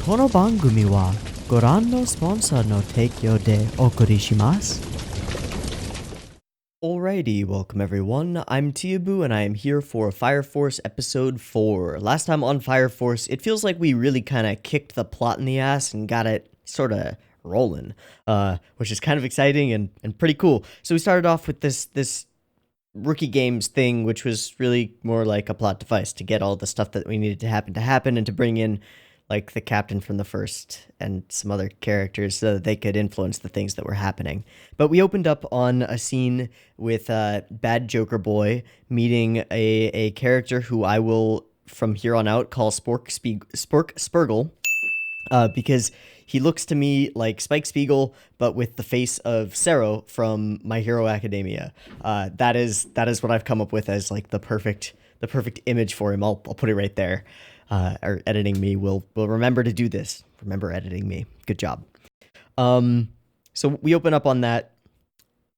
この番組はご覧のスポンサーの提供でお送りします。Alrighty, welcome everyone. I'm Teeaboo and I am here for Fire Force episode 4. Last time on Fire Force, it feels like we really kind of kicked the plot in the ass and got it sort of rolling, which is kind of exciting and pretty cool. So we started off with this rookie games thing, which was really more like a plot device to get all the stuff that we needed to happen and to bring in like the captain from the first and some other characters so that they could influence the things that were happening. But we opened up on a scene with Bad Joker Boy meeting a character who I will from here on out call Spurgle, because he looks to me like Spike Spiegel, but with the face of Sero from My Hero Academia. That is what I've come up with as like the perfect image for him. I'll put it right there. Or editing me will remember to do this. Remember editing me. Good job. So we open up on that.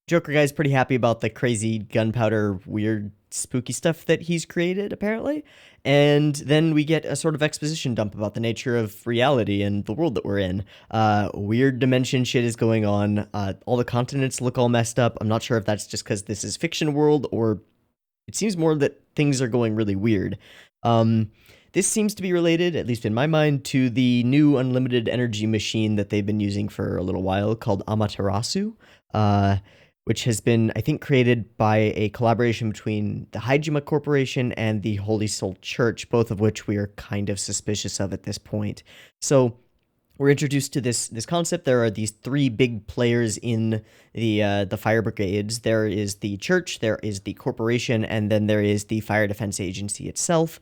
Joker guy's pretty happy about the crazy gunpowder, weird, spooky stuff that he's created, apparently. And then we get a sort of exposition dump about the nature of reality and the world that we're in. Weird dimension shit is going on. All the continents look all messed up. I'm not sure if that's just because this is fiction world or it seems more that things are going really weird. This seems to be related, at least in my mind, to the new unlimited energy machine that they've been using for a little while called Amaterasu, which has been, I think, created by a collaboration between the Hijima Corporation and the Holy Soul Church, both of which we are kind of suspicious of at this point. So we're introduced to this concept. There are these three big players in the fire brigades. There is the church, there is the corporation, and then there is the fire defense agency itself.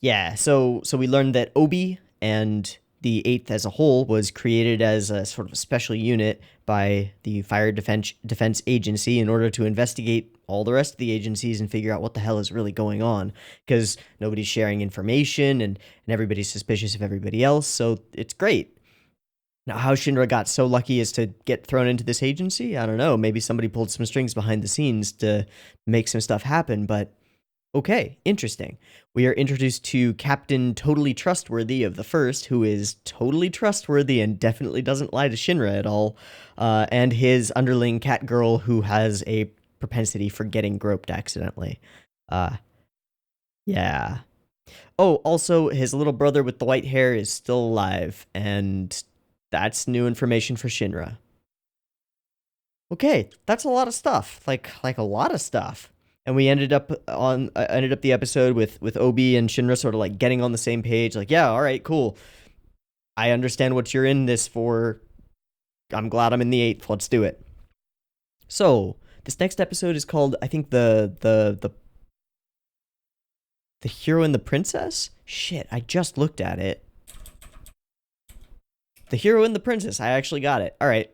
Yeah, so we learned that Obi and the 8th as a whole was created as a sort of a special unit by the Fire Defense Agency in order to investigate all the rest of the agencies and figure out what the hell is really going on, because nobody's sharing information and everybody's suspicious of everybody else, so it's great. Now, how Shinra got so lucky as to get thrown into this agency, I don't know. Maybe somebody pulled some strings behind the scenes to make some stuff happen, but okay, interesting. We are introduced to Captain Totally Trustworthy of the first, who is totally trustworthy and definitely doesn't lie to Shinra at all, and his underling Cat Girl, who has a propensity for getting groped accidentally. Yeah. Oh, also, his little brother with the white hair is still alive, and that's new information for Shinra. Okay, that's a lot of stuff. Like a lot of stuff. And we ended up the episode with Obi and Shinra sort of like getting on the same page. Like, yeah, all right, cool. I understand what you're in this for. I'm glad I'm in the 8th. Let's do it. So this next episode is called, I think, the Hero and the Princess. Shit, I just looked at it. The Hero and the Princess. I actually got it. All right.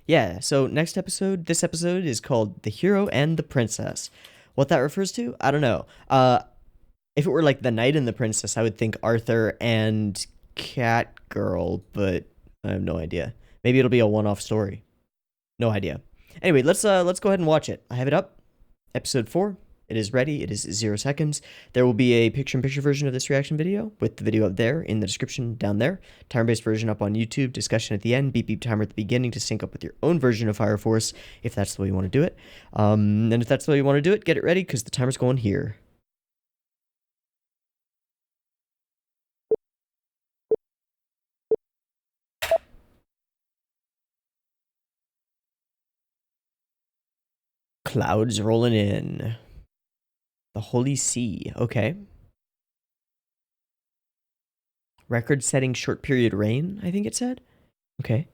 Yeah. So this episode is called The Hero and the Princess. What that refers to, I don't know. If it were like The Knight and the Princess, I would think Arthur and Cat Girl, but I have no idea. Maybe it'll be a one-off story. No idea. Anyway, let's go ahead and watch it. I have it up. Episode 4. It is ready. It is 0 seconds. There will be a picture-in-picture version of this reaction video with the video up there in the description down there. Timer-based version up on YouTube. Discussion at the end. Beep beep timer at the beginning to sync up with your own version of Fire Force if that's the way you want to do it. And if that's the way you want to do it, get it ready because the timer's going here. Clouds rolling in. The Holy See. Okay. Record-setting short period rain, I think it said. Okay.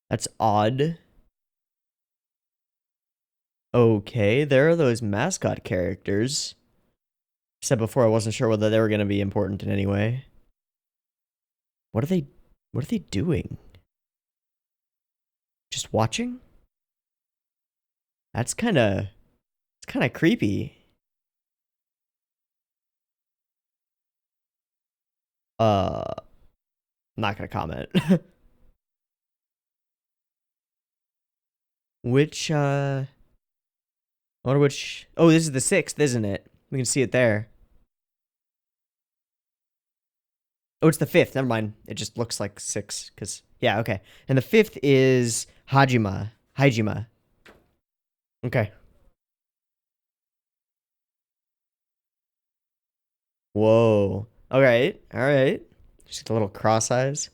That's odd. Okay, there are those mascot characters. I said before I wasn't sure whether they were going to be important in any way. What are they doing? Just watching? It's kind of creepy. Not gonna comment. Which I wonder which. Oh, this is the 6th, isn't it? We can see it there. Oh, it's the 5th. Never mind. It just looks like 6. Because, yeah, okay. And the 5th is Hajima. Hajima. Okay. Whoa. All right. All right. Just a little cross eyes.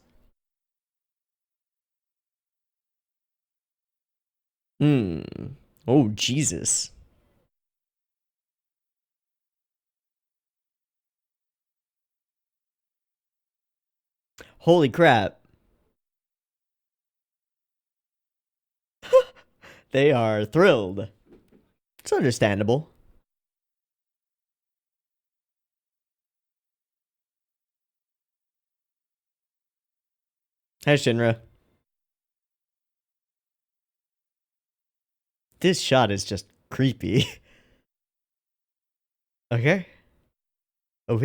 Hmm. Oh, Jesus. Holy crap. They are thrilled. It's understandable. Hi, Shinra. This shot is just creepy. Okay. OP?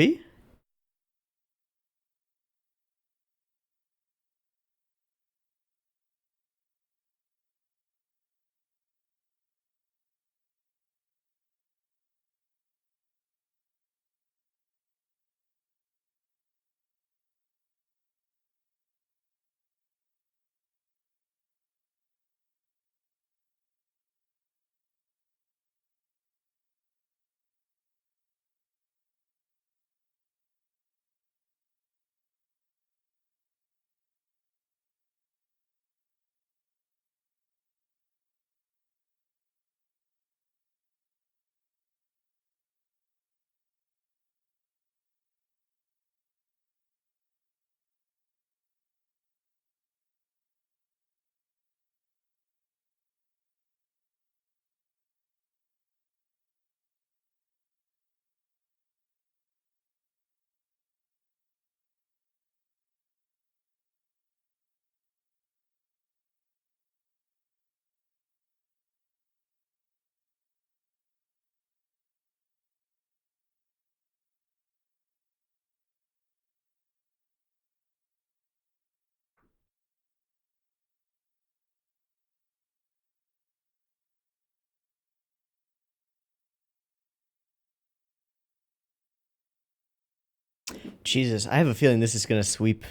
Jesus, I have a feeling this is gonna sweep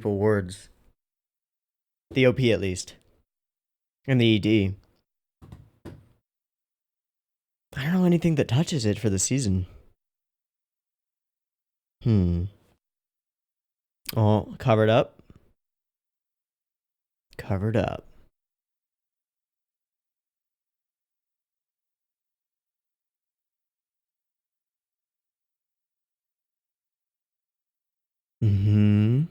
awards. The OP at least. And the ED. I don't know anything that touches it for the season. Hmm. Oh, covered up. Covered up. Mm-hmm.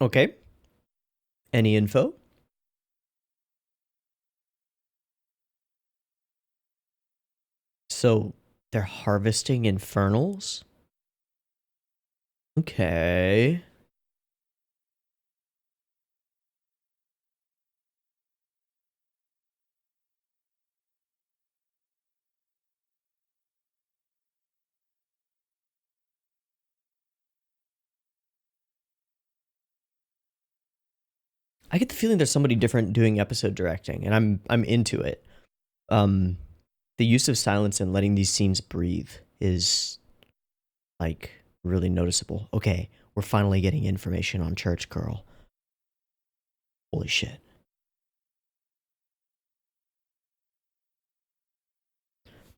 Okay. Any info? So they're harvesting infernals? Okay. I get the feeling there's somebody different doing episode directing, and I'm into it. Um, the use of silence and letting these scenes breathe is like really noticeable. Okay, we're finally getting information on Church Girl. Holy shit.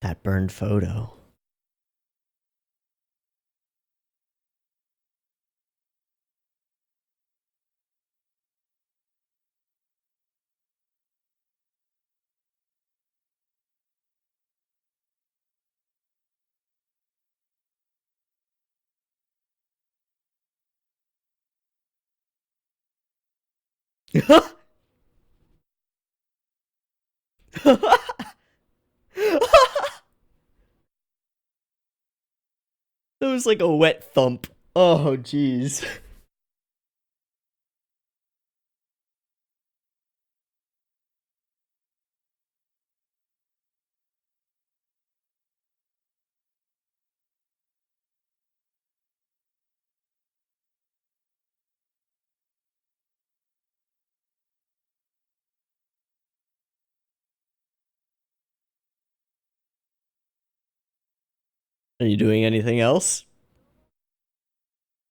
That burned photo. That was like a wet thump. Oh, jeez. Are you doing anything else?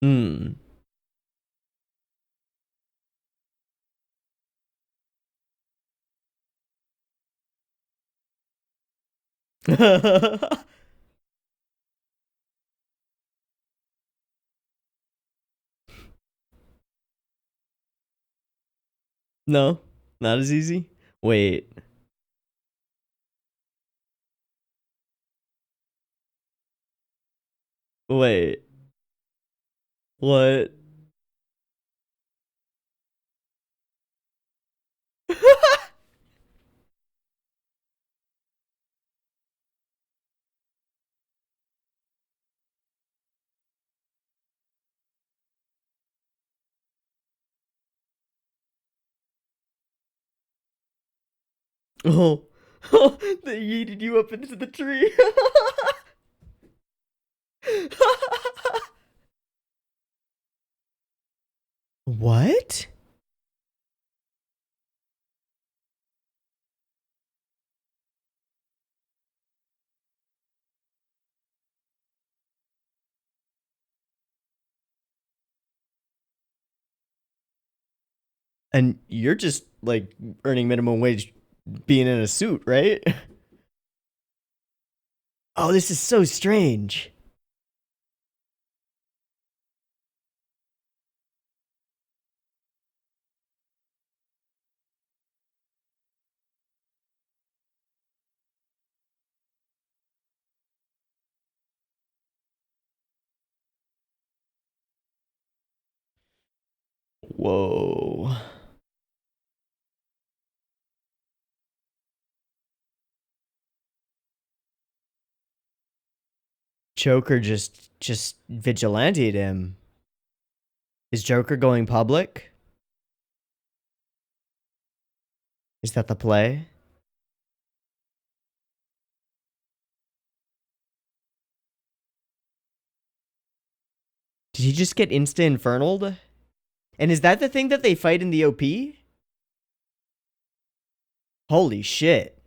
Hmm. No, not as easy. Wait, wait, what? Oh, they yeeted you up into the tree. What? And you're just like earning minimum wage being in a suit, right? Oh, this is so strange. Whoa. Joker just vigilanted him. Is Joker going public? Is that the play? Did he just get insta infernaled? And is that the thing that they fight in the OP? Holy shit.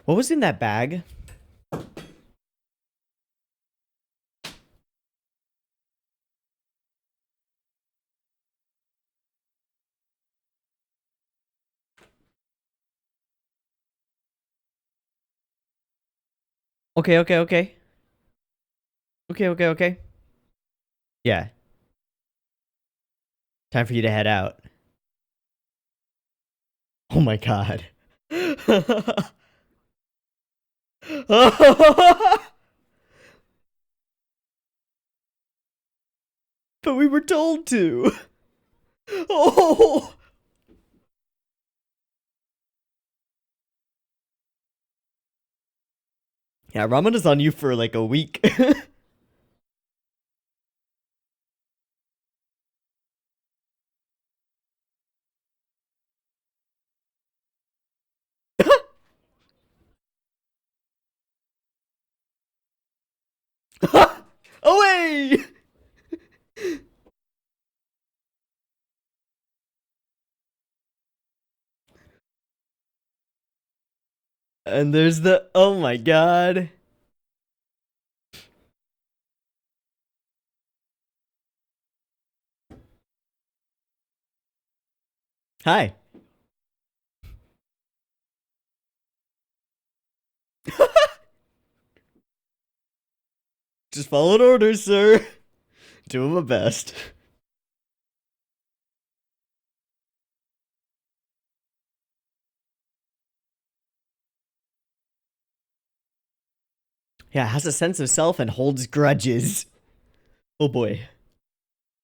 What was in that bag? Okay, okay, okay. Okay, okay, okay. Yeah. Time for you to head out. Oh my god. But we were told to. Oh. Yeah, ramen is on you for like a week. Away! And there's the oh my god. Hi. Just followed orders, sir. Doing my best. Yeah, has a sense of self and holds grudges. Oh boy.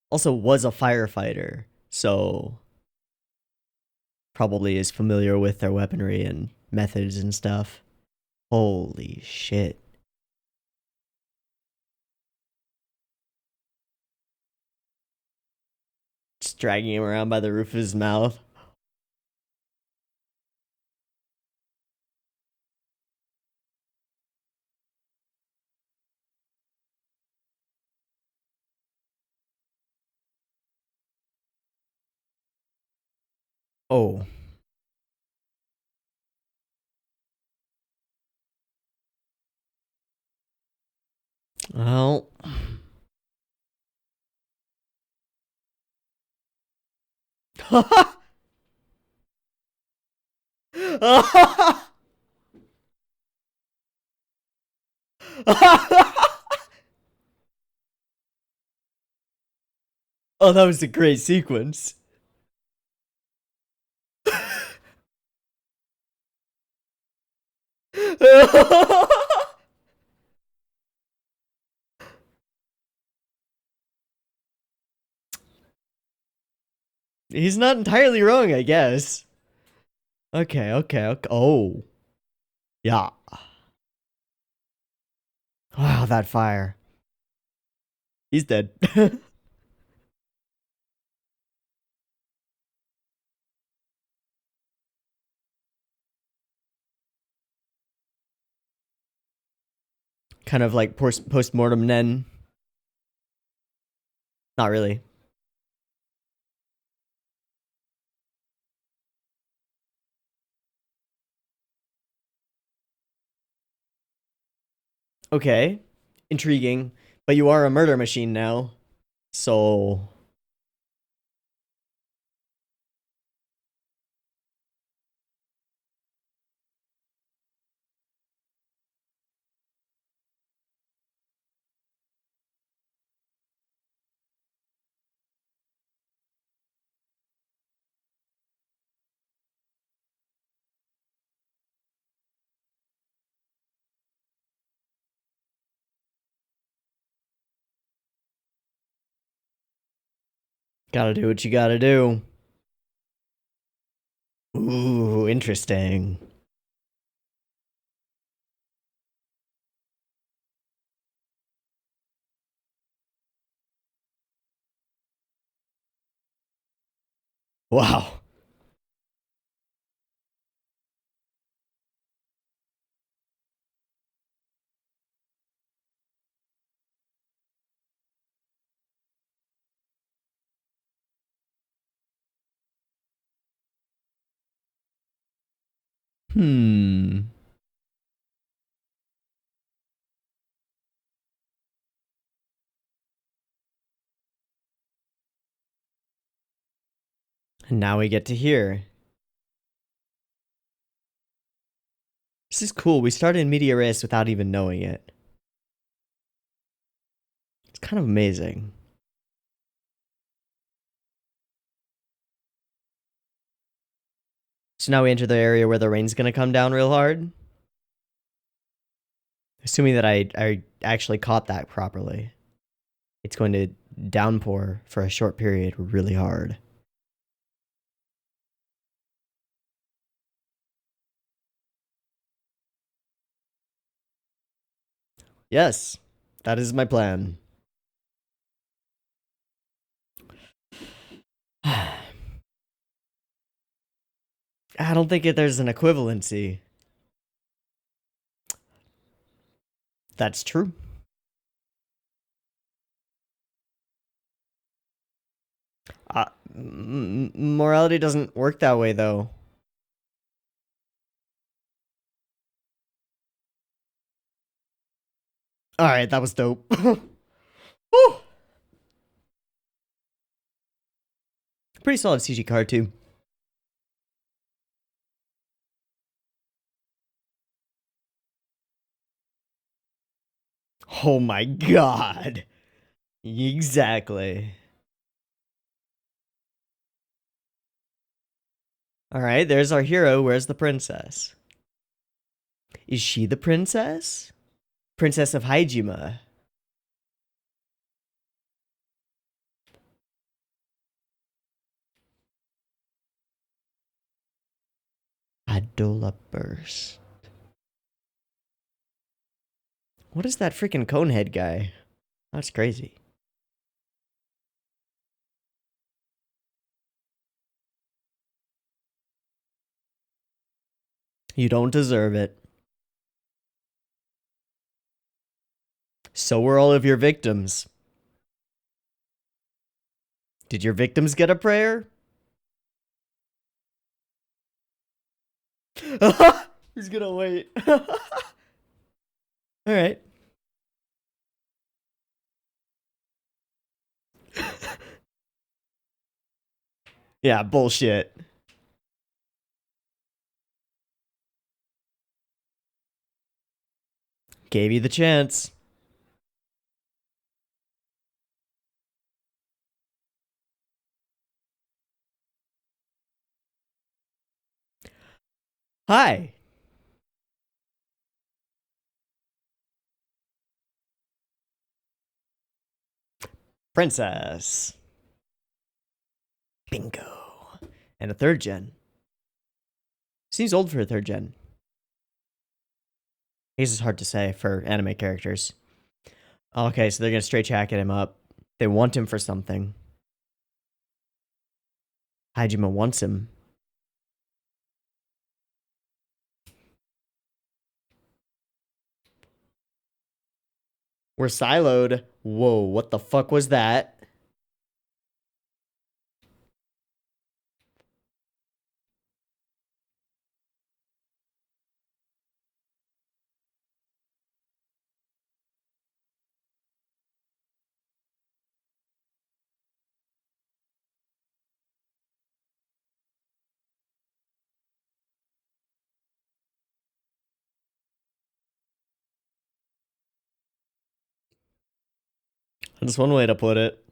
Also was a firefighter, so probably is familiar with their weaponry and methods and stuff. Holy shit. Just dragging him around by the roof of his mouth. Oh. Well. Oh, that was a great sequence. He's not entirely wrong, I guess. Okay, okay, okay. Oh. Yeah. Wow, that fire. He's dead. Kind of like post-mortem Nen. Not really. Okay. Intriguing. But you are a murder machine now. So... Gotta do what you gotta do. Ooh, interesting. Wow. Hmm. And now we get to hear. This is cool. We started in Media Res without even knowing it. It's kind of amazing. So now we enter the area where the rain's gonna come down real hard. Assuming that I actually caught that properly. It's going to downpour for a short period really hard. Yes, that is my plan. I don't think there's an equivalency. That's true. Morality doesn't work that way, though. Alright, that was dope. Woo! Pretty solid CG card, too. Oh my god. Exactly. Alright, there's our hero. Where's the princess? Is she the princess? Princess of Hijima. Adola Burst. What is that freaking Conehead guy? That's crazy. You don't deserve it. So were all of your victims. Did your victims get a prayer? He's gonna wait. Alright. Yeah, bullshit. Gave you the chance. Hi. Princess. Bingo. And a third gen. Seems old for a third gen. I guess it's hard to say for anime characters. Okay, so they're gonna straight jacket him up. They want him for something. Hajime wants him. We're siloed. Whoa, what the fuck was that? That's one way to put it.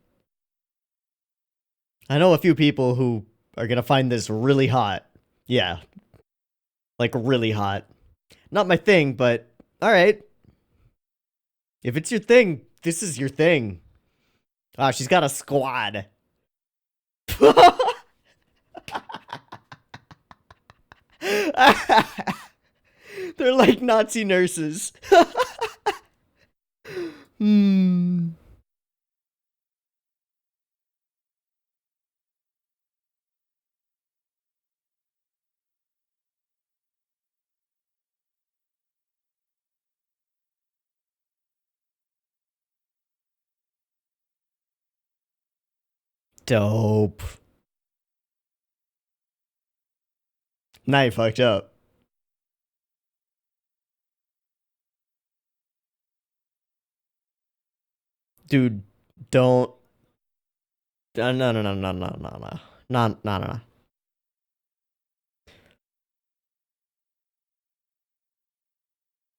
I know a few people who are gonna find this really hot. Yeah. Like, really hot. Not my thing, but alright. If it's your thing, this is your thing. Ah, she's got a squad. They're like Nazi nurses. Hmm. Dope. Now you fucked up. Dude, don't. No, no, no, no, no, no, no. No, no, no.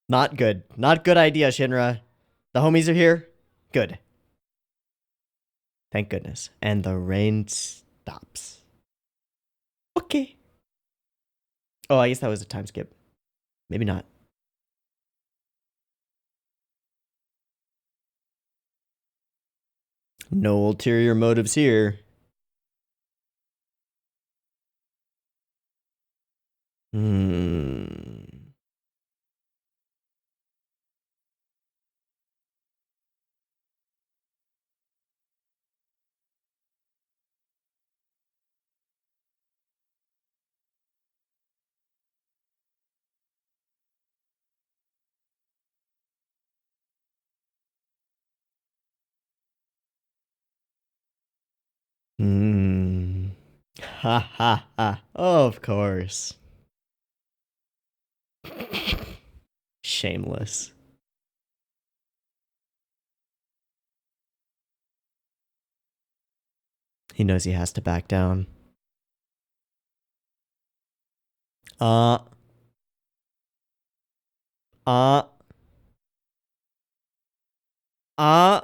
Not good. Not good idea, Shinra. The homies are here. Good. Thank goodness. And the rain stops. Okay. Oh, I guess that was a time skip. Maybe not. No ulterior motives here. Hmm. Hmm. Ha ha ha. Of course. Shameless. He knows he has to back down. Uh. Uh. Uh.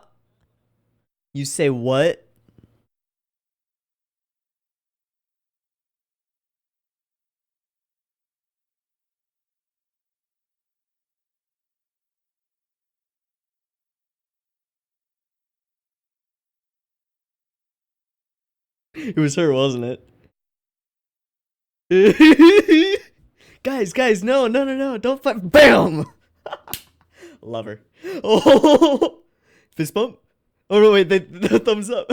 You say what? It was her, wasn't it? Guys, no, don't fight. Bam! Love her. Oh, fist bump. Oh no, wait, the thumbs up.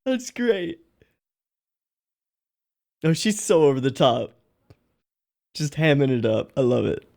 That's great. Oh, she's so over the top. Just hamming it up. I love it.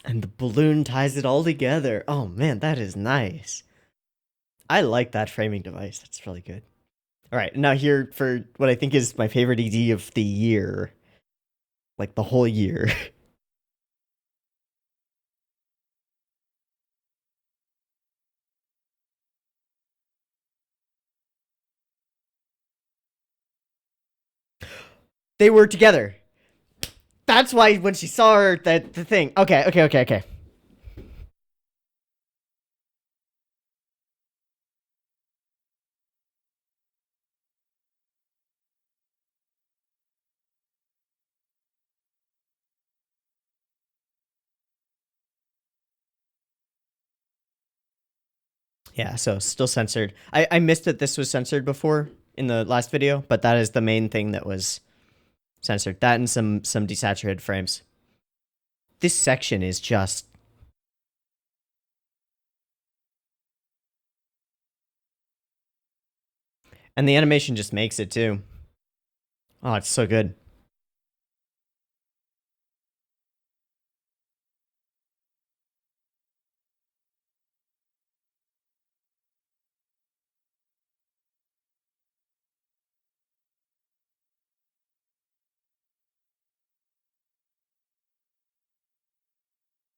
And the balloon ties it all together. Oh man, that is nice. I like that framing device. That's really good. All right, now here for what I think is my favorite ED of the year. Like the whole year. They were together. That's why when she saw her, that the thing. Okay. Yeah, so still censored. I missed that this was censored before in the last video, but that is the main thing that was censored. That and some desaturated frames. This section is just... And the animation just makes it too. Oh, it's so good.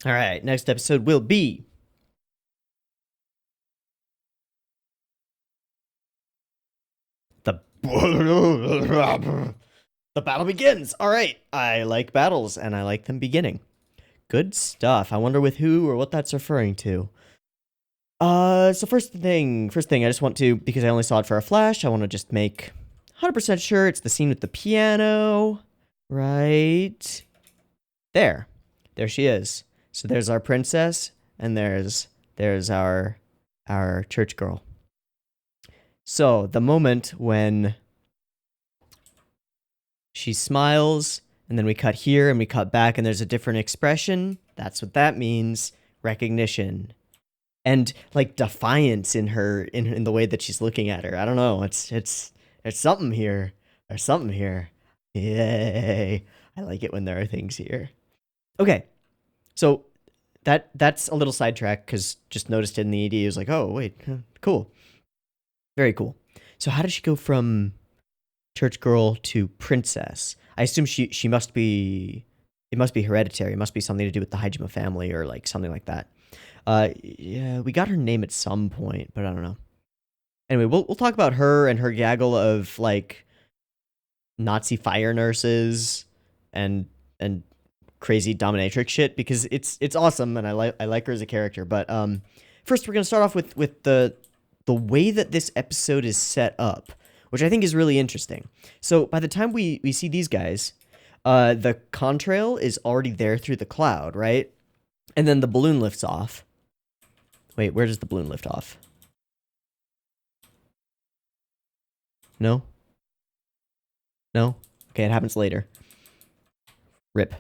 All right, next episode will be the the battle begins. All right, I like battles and I like them beginning. Good stuff. I wonder with who or what that's referring to. So first thing, I just want to, because I only saw it for a flash, I want to just make 100% sure it's the scene with the piano. Right there. There she is. So there's our princess, and there's our church girl. So the moment when she smiles, and then we cut here and we cut back, and there's a different expression. That's what that means. Recognition. And like defiance in her in the way that she's looking at her. I don't know. It's there's something here. There's something here. Yay. I like it when there are things here. Okay. So that's a little sidetrack because just noticed it in the ED. It was like, oh wait, cool. Very cool. So how did she go from church girl to princess? I assume she must be, it must be hereditary. It must be something to do with the Hajime family or like something like that. Yeah, we got her name at some point, but I don't know. Anyway, we'll talk about her and her gaggle of like Nazi fire nurses and crazy dominatrix shit because it's awesome and I like her as a character. But first we're gonna start off with the way that this episode is set up, which I think is really interesting. So by the time we see these guys, the contrail is already there through the cloud, right? And then the balloon lifts off. Wait, where does the balloon lift off? No? No? Okay, it happens later. Rip.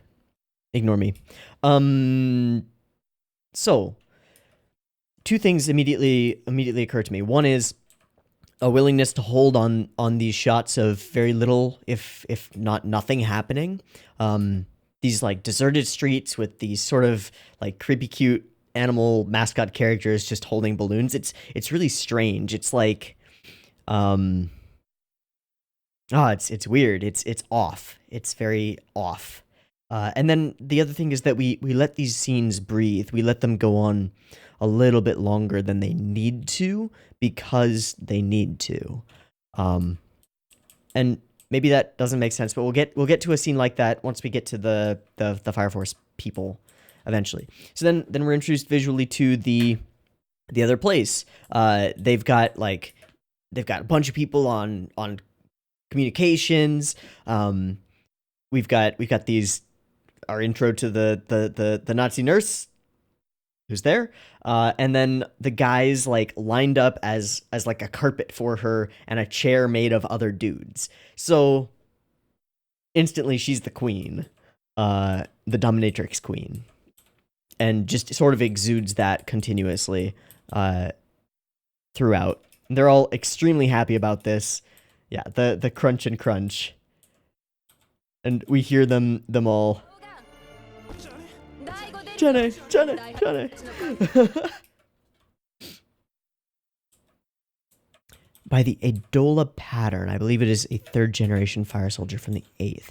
Ignore me. So two things immediately occur to me. One is a willingness to hold on these shots of very little, if not nothing happening. These like deserted streets with these sort of like creepy cute animal mascot characters just holding balloons. It's really strange. It's like it's weird. It's off. It's very off. And then the other thing is that we let these scenes breathe. We let them go on a little bit longer than they need to because they need to. And maybe that doesn't make sense, but we'll get to a scene like that once we get to the Fire Force people eventually. So then we're introduced visually to the other place. They've got a bunch of people on communications. We've got these, our intro to the Nazi nurse who's there, and then the guys like lined up as like a carpet for her and a chair made of other dudes. So instantly she's the queen, the dominatrix queen, and just sort of exudes that continuously throughout. They're all extremely happy about this. Yeah, the crunch and crunch. And we hear them all. Jenny. By the Adola pattern, I believe it is a 3rd generation fire soldier from the 8th.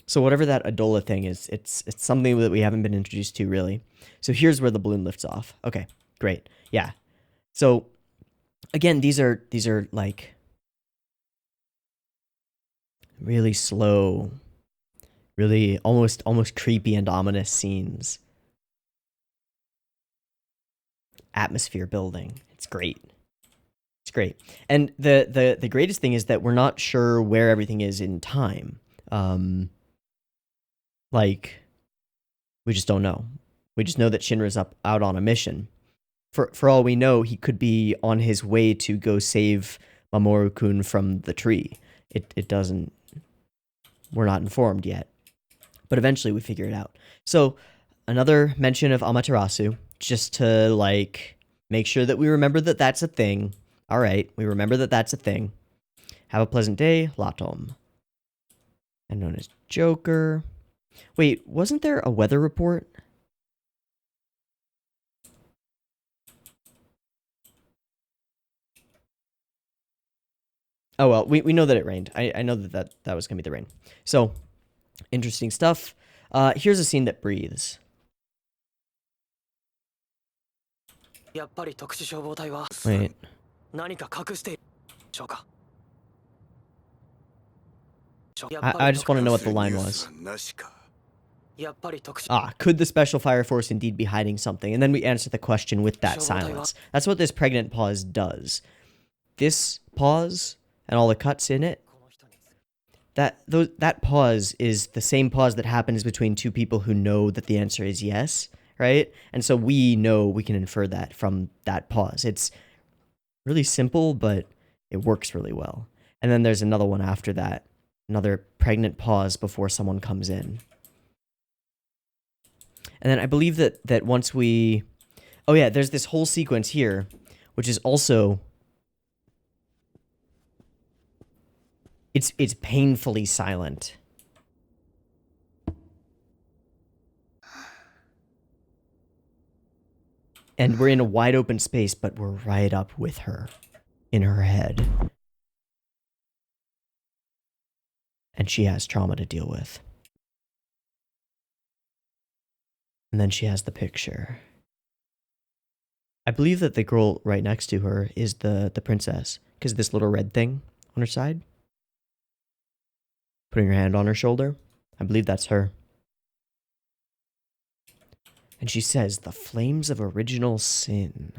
So whatever that Adola thing is, it's something that we haven't been introduced to really. So here's where the balloon lifts off. Okay, great. Yeah. So again, these are like really slow, really almost creepy and ominous scenes. Atmosphere building. It's great. It's great. And the greatest thing is that we're not sure where everything is in time. Like, we just don't know. We just know that Shinra's out on a mission. For all we know, he could be on his way to go save Mamoru-kun from the tree. It doesn't... We're not informed yet. But eventually we figure it out. So, another mention of Amaterasu, just to, like, make sure that we remember that that's a thing. Alright, we remember that that's a thing. Have a pleasant day, Latom. And known as Joker. Wait, wasn't there a weather report? Oh well, we know that it rained. I know that was gonna be the rain. So, interesting stuff. Here's a scene that breathes. Wait. I just want to know what the line was. Could the Special Fire Force indeed be hiding something? And then we answer the question with that silence. That's what this pregnant pause does. This pause and all the cuts in it, that pause is the same pause that happens between two people who know that the answer is yes, right? And so we know, we can infer that from that pause. It's really simple, but it works really well. And then there's another one after that. Another pregnant pause before someone comes in. And then I believe that once we... Oh yeah, there's this whole sequence here, which is also... It's painfully silent. And we're in a wide open space, but we're right up with her. In her head. And she has trauma to deal with. And then she has the picture. I believe that the girl right next to her is the princess. Because this little red thing on her side. Putting her hand on her shoulder. I believe that's her. And she says, the flames of original sin.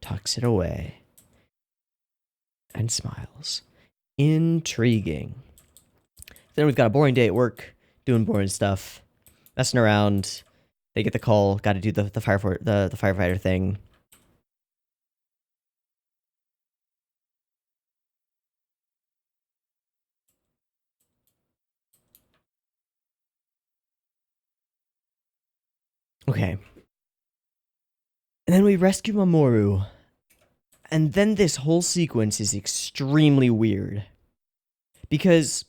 Tucks it away. And smiles. Intriguing. Then we've got a boring day at work. Doing boring stuff. Messing around. They get the call. Got to do the firefighter thing. Okay. And then we rescue Mamoru. And then this whole sequence is extremely weird. Because,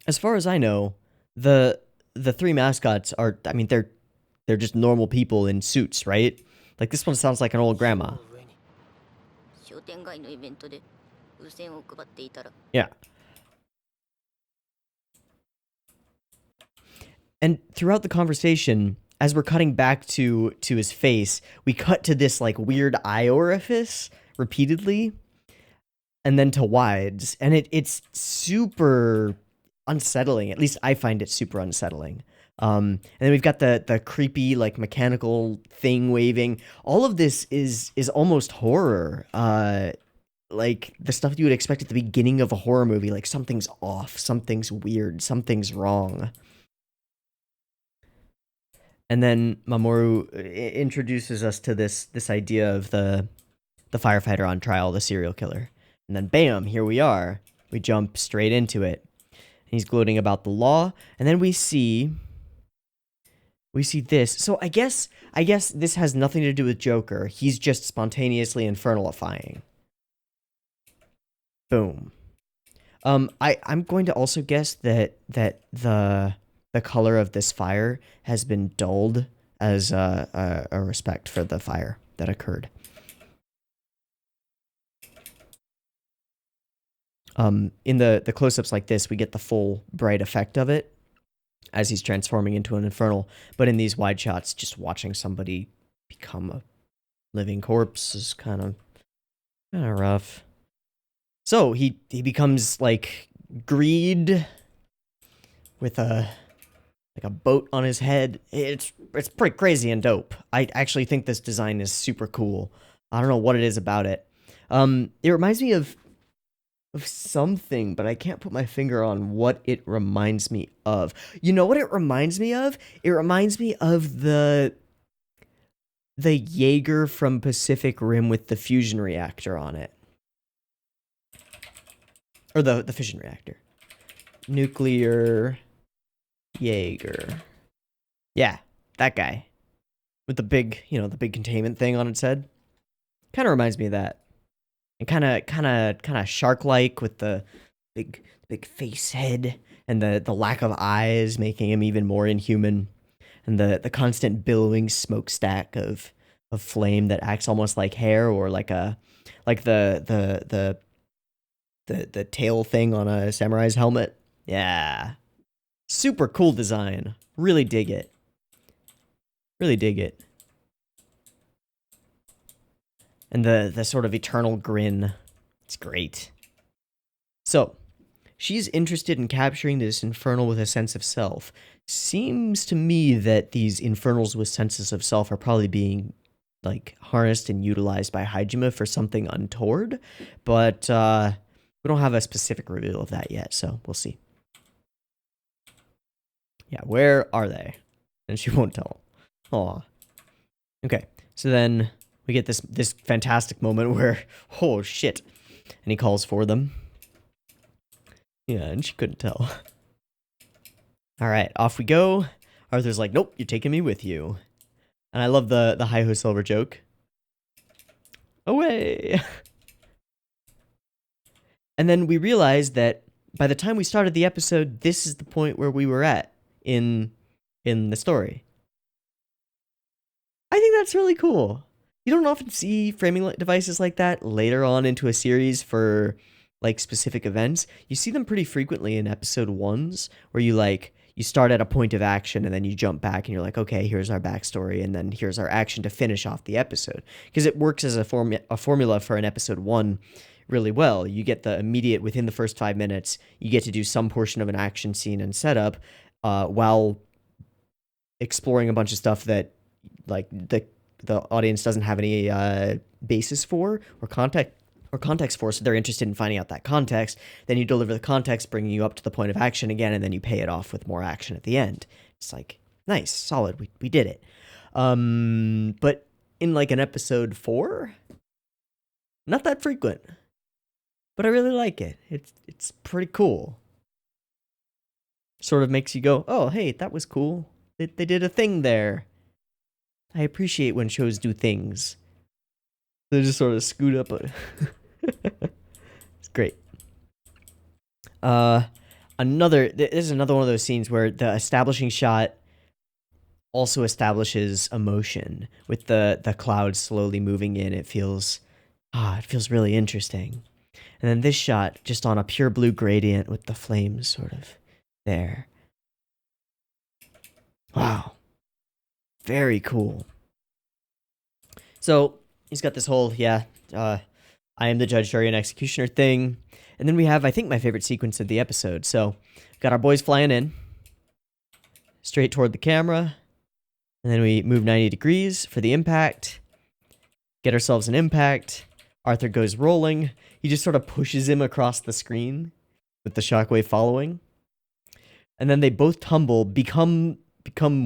as far as I know, the three mascots are, I mean, they're just normal people in suits, right? Like, this one sounds like an old grandma. Yeah. And throughout the conversation, as we're cutting back to his face, we cut to this like weird eye orifice repeatedly, and then to wides, and it's super unsettling. At least I find it super unsettling. And then we've got the creepy like mechanical thing waving. All of this is almost horror. Like the stuff you would expect at the beginning of a horror movie. Like something's off, something's weird, something's wrong. And then Mamoru introduces us to this idea of the firefighter on trial, the serial killer. And then bam, here we are. We jump straight into it. He's gloating about the law, and then we see this. So I guess this has nothing to do with Joker. He's just spontaneously infernalifying. Boom. I'm going to also guess that the color of this fire has been dulled as a respect for the fire that occurred. In the close-ups like this, we get the full bright effect of it as he's transforming into an infernal. But in these wide shots, just watching somebody become a living corpse is kind of rough. So he becomes like greed with a boat on his head. It's pretty crazy and dope. I actually think this design is super cool. I don't know what it is about it. It reminds me of something, but I can't put my finger on what it reminds me of. You know what it reminds me of? It reminds me of the Jaeger from Pacific Rim with the fusion reactor on it. Or the fission reactor. Nuclear Jaeger. Yeah, that guy. With the big, the big containment thing on its head. Kind of reminds me of that. And kind of shark-like with the big face head and the lack of eyes making him even more inhuman, and the constant billowing smokestack of flame that acts almost like hair, or like the tail thing on a samurai's helmet. Yeah, super cool design. Really dig it. Really dig it. And the sort of eternal grin. It's great. So, she's interested in capturing this infernal with a sense of self. Seems to me that these infernals with senses of self are probably being, like, harnessed and utilized by Hajime for something untoward. But, we don't have a specific reveal of that yet, so we'll see. Yeah, where are they? And she won't tell. Aw. Okay, so then we get this fantastic moment where, oh shit, and he calls for them. Yeah, and she couldn't tell. All right, off we go. Arthur's like, nope, you're taking me with you. And I love the hi-ho silver joke. Away! And then we realize that by the time we started the episode, this is the point where we were at in the story. I think that's really cool. You don't often see framing devices like that later on into a series for, like, specific events. You see them pretty frequently in episode 1s, where you start at a point of action and then you jump back and you're like, okay, here's our backstory, and then here's our action to finish off the episode. Because it works as a formula for an episode 1 really well. You get the immediate, within the first 5 minutes, you get to do some portion of an action scene and setup, while exploring a bunch of stuff that, like, the audience doesn't have any basis for or context for, so they're interested in finding out that context. Then you deliver the context, bringing you up to the point of action again, and then you pay it off with more action at the end. It's like, nice, solid, we did it. But in like an episode 4, not that frequent, but I really like it. It's pretty cool. Sort of makes you go, oh, hey, that was cool. They did a thing there. I appreciate when shows do things. They just sort of scoot up. It's great. This is another one of those scenes where the establishing shot also establishes emotion with the clouds slowly moving in. It feels really interesting. And then this shot just on a pure blue gradient with the flames sort of there. Wow. Very cool. So he's got this whole, I am the judge, jury, and executioner thing. And then we have, I think, my favorite sequence of the episode. So we've got our boys flying in, straight toward the camera. And then we move 90 degrees for the impact. Get ourselves an impact. Arthur goes rolling. He just sort of pushes him across the screen with the shockwave following. And then they both tumble, become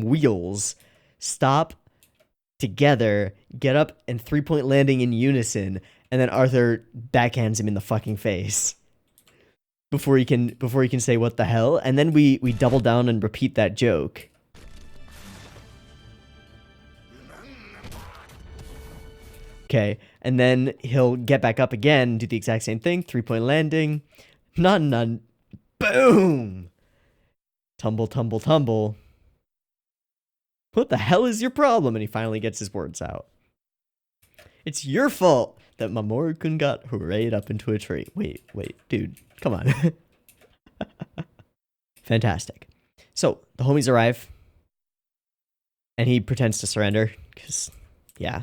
wheels, stop together, get up, and 3-point landing in unison. And then Arthur backhands him in the fucking face before he can say what the hell. And then we double down and repeat that joke. Okay, and then he'll get back up again, do the exact same thing, 3-point landing, none, boom! Tumble, tumble, tumble. What the hell is your problem? And he finally gets his words out. It's your fault that Mamoru-kun got hooray up into a tree. Wait, dude, come on. Fantastic. So, the homies arrive, and he pretends to surrender, because, yeah.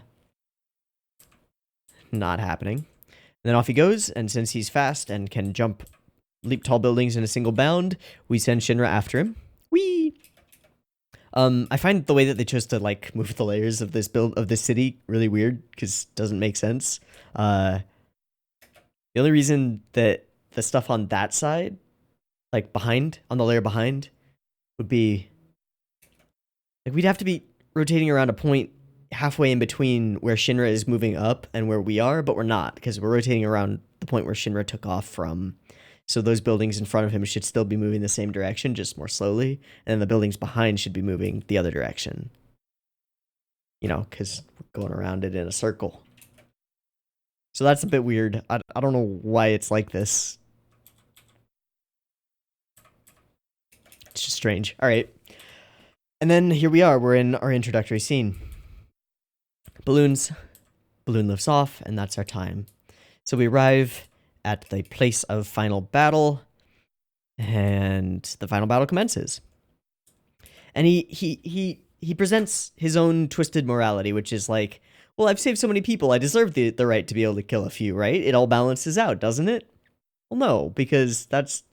Not happening. And then off he goes, and since he's fast and can leap tall buildings in a single bound, we send Shinra after him. Whee! I find the way that they chose to like move the layers of this city really weird, because it doesn't make sense. The only reason that the stuff on that side, like behind, on the layer behind, would be like we'd have to be rotating around a point halfway in between where Shinra is moving up and where we are, but we're not, because we're rotating around the point where Shinra took off from. So those buildings in front of him should still be moving the same direction, just more slowly, and then the buildings behind should be moving the other direction. You know, because we're going around it in a circle. So that's a bit weird. I don't know why it's like this. It's just strange. All right. And then here we are. We're in our introductory scene. Balloons. Balloon lifts off, and that's our time. So we arrive at the place of final battle, and the final battle commences. And he presents his own twisted morality, which is like, well, I've saved so many people, I deserve the right to be able to kill a few, right? It all balances out, doesn't it? Well, no, because that's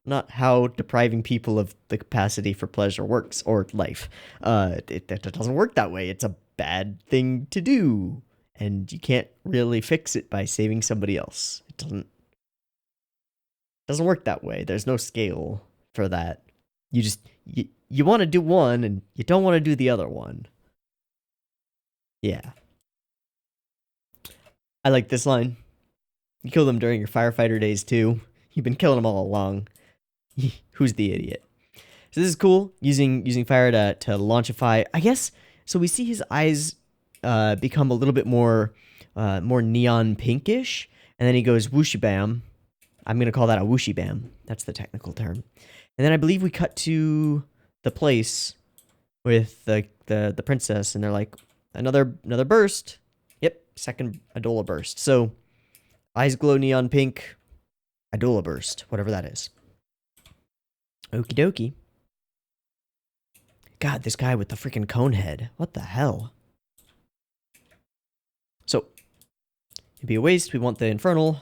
not how depriving people of the capacity for pleasure works, or life. It doesn't work that way. It's a bad thing to do, and you can't really fix it by saving somebody else. It doesn't work that way. There's no scale for that. You just you want to do one and you don't want to do the other one. Yeah. I like this line. You kill them during your firefighter days too. You've been killing them all along. Who's the idiot? So this is cool. Using fire to launchify. I guess so. We see his eyes become a little bit more neon pinkish, and then he goes whooshy bam. I'm going to call that a whooshy bam. That's the technical term. And then I believe we cut to the place with the princess, and they're like, another burst. Yep, second Adola burst. So, eyes glow neon pink, Adola burst, whatever that is. Okie dokie. God, this guy with the freaking cone head. What the hell? So, it'd be a waste. We want the infernal.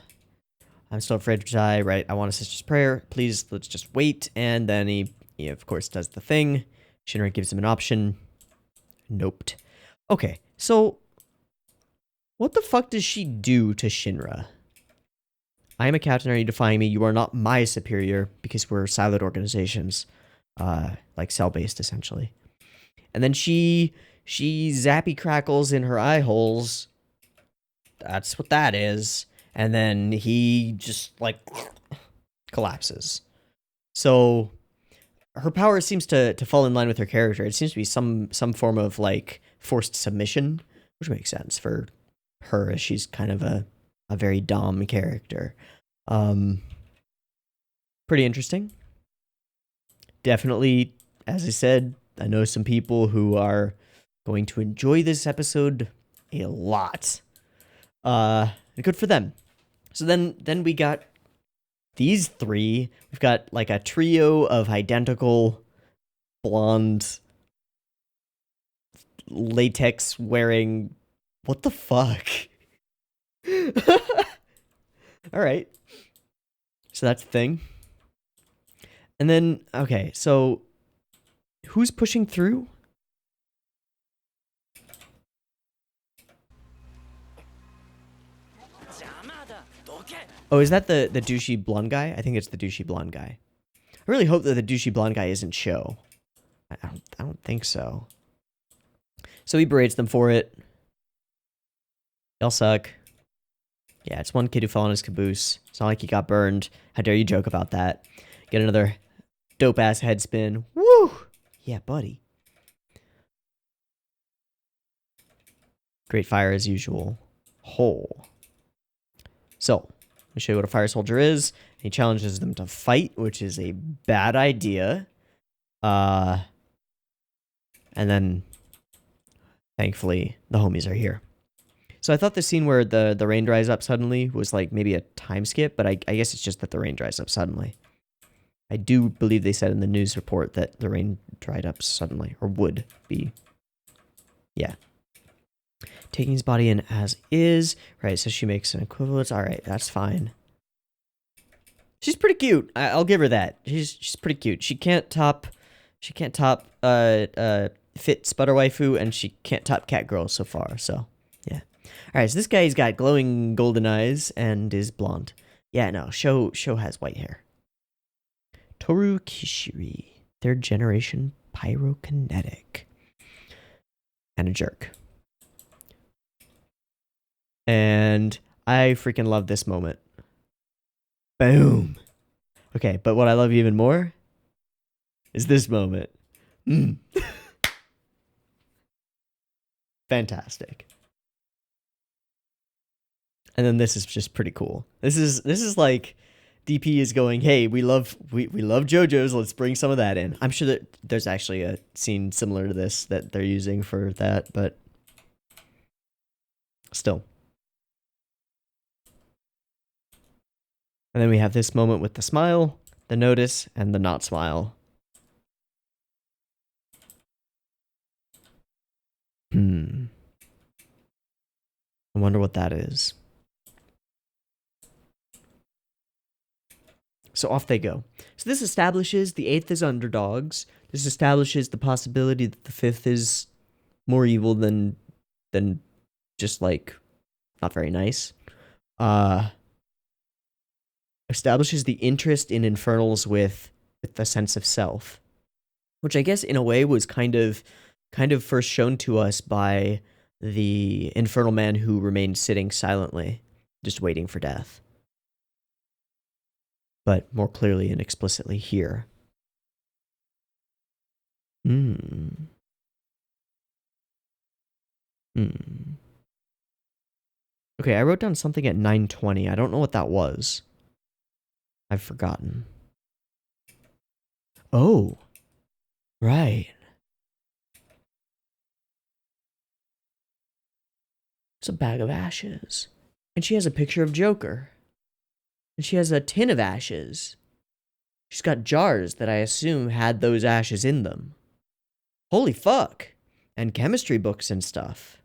I'm still afraid to die, right? I want a sister's prayer. Please, let's just wait. And then he of course, does the thing. Shinra gives him an option. Noped. Okay, so what the fuck does she do to Shinra? I am a captain. Are you defying me? You are not my superior, because we're siloed organizations. Like cell-based, essentially. And then she zappy crackles in her eye holes. That's what that is. And then he just, like, collapses. So her power seems to fall in line with her character. It seems to be some form of, like, forced submission, which makes sense for her, as she's kind of a very dom character. Pretty interesting. Definitely, as I said, I know some people who are going to enjoy this episode a lot. Good for them. So then we got these three. We've got like a trio of identical blonde latex wearing. What the fuck? All right. So that's the thing. And then, okay, so who's pushing through? Oh, is that the douchey blonde guy? I think it's the douchey blonde guy. I really hope that the douchey blonde guy isn't Sho. I don't think so. So he berates them for it. Y'all suck. Yeah, it's one kid who fell on his caboose. It's not like he got burned. How dare you joke about that? Get another dope-ass head spin. Woo! Yeah, buddy. Great fire as usual. Hole. So, let me show you what a fire soldier is. He challenges them to fight, which is a bad idea. And then, thankfully, the homies are here. So I thought the scene where the rain dries up suddenly was like maybe a time skip, but I guess it's just that the rain dries up suddenly. I do believe they said in the news report that the rain dried up suddenly, or would be. Yeah. Taking his body in as is. Right, so she makes an equivalence. All right, that's fine. She's pretty cute. I'll give her that. She's pretty cute. She can't top Fit Sputter Waifu, and she can't top Cat Girl so far, so yeah. Alright, so this guy's got glowing golden eyes and is blonde. Yeah, no, Sho has white hair. Toru Kishiri, 3rd generation pyrokinetic. And a jerk. And I freaking love this moment. Boom. Okay, but what I love even more is this moment. Fantastic. And then this is just pretty cool. This is like DP is going, hey, we love JoJo's, let's bring some of that in. I'm sure that there's actually a scene similar to this that they're using for that, but still. And then we have this moment with the smile, the notice, and the not smile. I wonder what that is. So off they go. So this establishes the 8th is underdogs. This establishes the possibility that the 5th is more evil than just like not very nice. Establishes the interest in infernals with the sense of self, which I guess in a way was kind of first shown to us by the infernal man who remained sitting silently, just waiting for death. But more clearly and explicitly here. Okay, I wrote down something at 9:20. I don't know what that was. I've forgotten. Oh. Right. It's a bag of ashes. And she has a picture of Joker. And she has a tin of ashes. She's got jars that I assume had those ashes in them. Holy fuck. And chemistry books and stuff.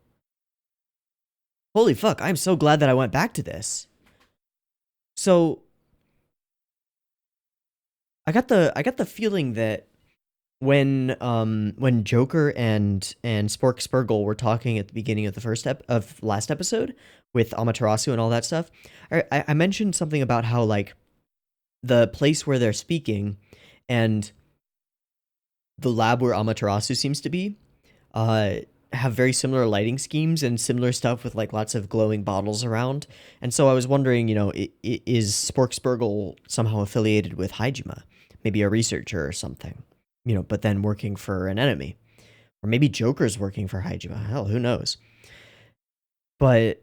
Holy fuck, I'm so glad that I went back to this. So I got the feeling that when Joker and Spork Spurgle were talking at the beginning of the last episode with Amaterasu and all that stuff, I mentioned something about how like the place where they're speaking and the lab where Amaterasu seems to be have very similar lighting schemes and similar stuff with like lots of glowing bottles around. And so I was wondering, you know, is Spork Spurgle somehow affiliated with Hajime? Maybe a researcher or something, you know, but then working for an enemy. Or maybe Joker's working for Hajime. Hell, who knows? But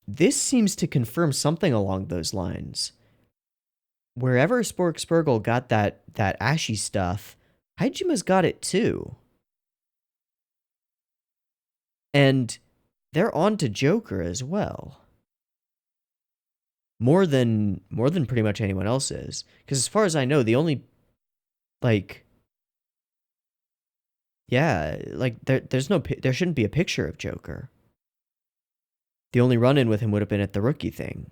this seems to confirm something along those lines. Wherever Spork Spurgle got that ashy stuff, Hajime's got it too. And they're on to Joker as well. More than pretty much anyone else is. Because as far as I know, the only, like, Yeah, like there shouldn't be a picture of Joker. The only run-in with him would have been at the rookie thing.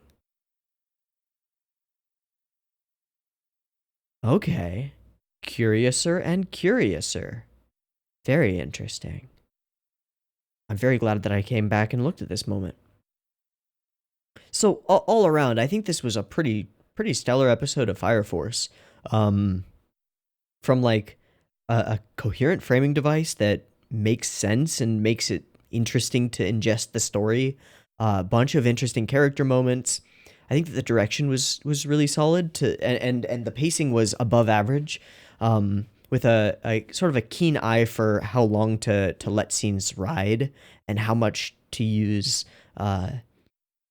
Okay. Curiouser and curiouser. Very interesting. I'm very glad that I came back and looked at this moment. So all around, I think this was a pretty stellar episode of Fire Force. Um, from like a coherent framing device that makes sense and makes it interesting to ingest the story. A bunch of interesting character moments. I think that the direction was really solid to and the pacing was above average. With a sort of a keen eye for how long to let scenes ride and how much to use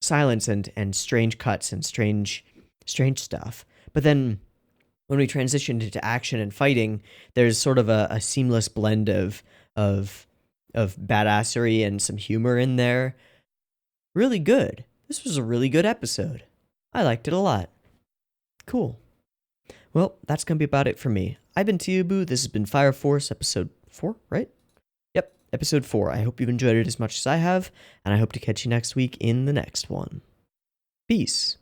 silence and strange cuts and strange stuff. But then when we transitioned into action and fighting, there's sort of a seamless blend of badassery and some humor in there. Really good. This was a really good episode. I liked it a lot. Cool. Well, that's gonna be about it for me. I've been Teeaboo. This has been Fire Force episode 4, right? Yep, episode 4. I hope you've enjoyed it as much as I have, and I hope to catch you next week in the next one. Peace.